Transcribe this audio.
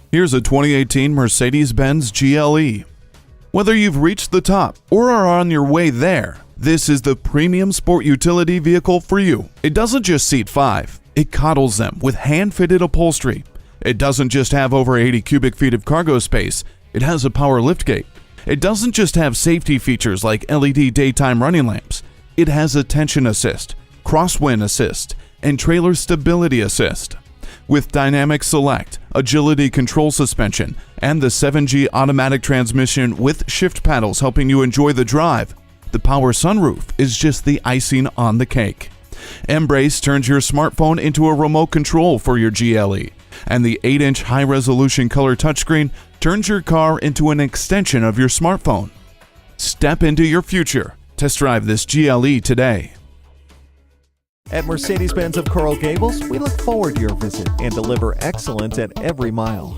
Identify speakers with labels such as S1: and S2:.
S1: Here's a 2018 Mercedes-Benz GLE. Whether you've reached the top or are on your way there, this is the premium sport utility vehicle for you. It doesn't just seat 5, it coddles them with hand-fitted upholstery. It doesn't just have over 80 cubic feet of cargo space, it has a power liftgate. It doesn't just have safety features like LED daytime running lamps, it has attention assist, crosswind assist, and trailer stability assist. With Dynamic Select, Agility Control Suspension, and the 7G automatic transmission with shift paddles helping you enjoy the drive, the power sunroof is just the icing on the cake. Embrace turns your smartphone into a remote control for your GLE, and the 8-inch high-resolution color touchscreen turns your car into an extension of your smartphone. Step into your future. Test drive this GLE today.
S2: At Mercedes-Benz of Coral Gables, we look forward to your visit and deliver excellence at every mile.